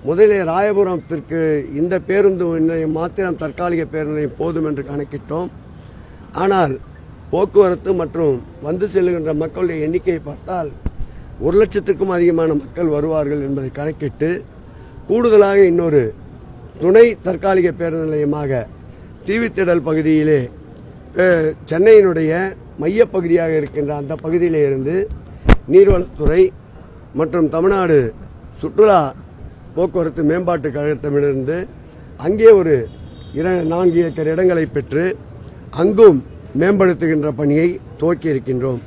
முதலில் ராயபுரத்திற்கு இந்த பேருந்து நிலையம் மாத்திரம் தற்காலிக பேருந்து நிலையம் போதும் என்று கணக்கிட்டோம். ஆனால் போக்குவரத்து மற்றும் வந்து செல்லுகின்ற மக்களுடைய எண்ணிக்கையை பார்த்தால் 1,00,000க்கும் அதிகமான மக்கள் வருவார்கள் என்பதை கணக்கிட்டு கூடுதலாக இன்னொரு துணை தற்காலிக பேருந்து நிலையமாக தீவுத்திடல் பகுதியிலே சென்னையினுடைய மையப்பகுதியாக இருக்கின்ற அந்த பகுதியிலே இருந்து நீர்வளத்துறை மற்றும் தமிழ்நாடு சுற்றுலா போக்குவரத்து மேம்பாட்டு கழகத்திடமிருந்து அங்கே ஒரு 4 ஏக்கர் இடங்களை பெற்று அங்கும் மேம்படுத்துகின்ற பணியை துவக்கி இருக்கின்றோம்.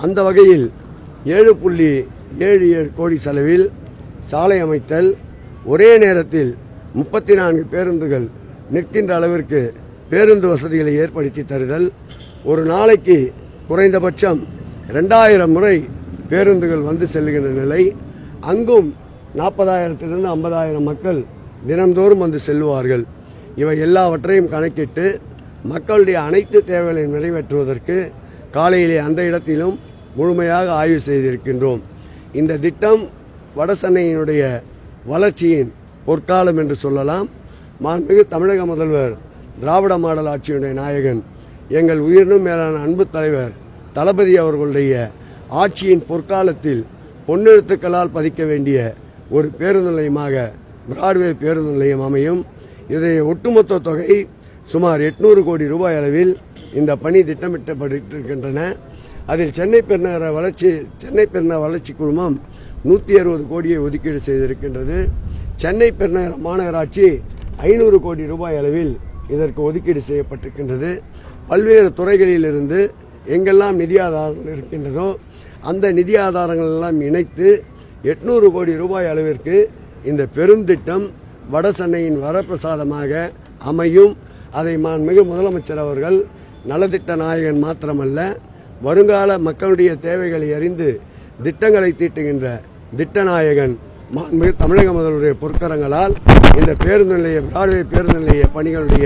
அந்த வகையில் 7.77 கோடி செலவில் சாலை அமைத்தல், ஒரே நேரத்தில் 34 பேருந்துகள் நிற்கின்ற அளவிற்கு பேருந்து வசதிகளை ஏற்படுத்தி தருதல், ஒரு நாளைக்கு குறைந்தபட்சம் 2000 முறை பேருந்துகள் வந்து செல்லுகின்ற நிலை, அங்கும் 40,000 to 50,000 மக்கள் தினந்தோறும் வந்து செல்லுவார்கள். இவை எல்லாவற்றையும் கணக்கிட்டு மக்களுடைய அனைத்து தேவைகளை நிறைவேற்றுவதற்கு காலையிலே அந்த இடத்திலும் முழுமையாக ஆய்வு செய்திருக்கின்றோம். இந்த திட்டம் வடசென்னையினுடைய வளர்ச்சியின் பொற்காலம் என்று சொல்லலாம். மாண்புமிகு தமிழக முதல்வர் திராவிட மாடல் ஆட்சியுடைய நாயகன் எங்கள் உயிரினும் மேலான அன்பு தலைவர் தளபதி அவர்களுடைய ஆட்சியின் பொற்காலத்தில் பொன்னெழுத்துக்களால் பதிக்க வேண்டிய ஒரு பேருந்து நிலையமாக பிராட்வே பேருந்து நிலையம் அமையும். இதனுடைய ஒட்டுமொத்த தொகை சுமார் 800 கோடி ரூபாய் அளவில் இந்த பணி திட்டமிட்டப்பட்டிருக்கின்றன. அதில் சென்னை பெருநகர வளர்ச்சி குழுமம் 160 கோடியை ஒதுக்கீடு செய்திருக்கின்றது. சென்னை பெருநகர மாநகராட்சி 500 கோடி ரூபாய் அளவில் இதற்கு ஒதுக்கீடு செய்யப்பட்டிருக்கின்றது. பல்வேறு துறைகளிலிருந்து எங்கெல்லாம் நிதி ஆதாரங்கள் இருக்கின்றதோ அந்த நிதி ஆதாரங்கள் எல்லாம் இணைத்து 800 கோடி ரூபாய் அளவிற்கு இந்த பெருந்திட்டம் வடசென்னையின் வரப்பிரசாதமாக அமையும். அதை மாண்புமிகு முதலமைச்சர் அவர்கள் நலத்திட்ட நாயகன் மாத்திரமல்ல, வருங்கால மக்களுடைய தேவைகளை அறிந்து திட்டங்களை தீட்டுகின்ற திட்டநாயகன் மாண்புமிகு தமிழக முதல்வருடைய பொற்கரங்களால் இந்த பேருந்து நிலைய பிராட்வே பேருந்து நிலைய பணிகளுடைய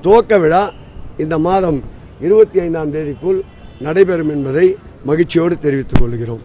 துவக்க விழா இந்த மாதம் 25ஆம் தேதிக்குள் நடைபெறும் என்பதை மகிழ்ச்சியோடு தெரிவித்துக் கொள்கிறோம்.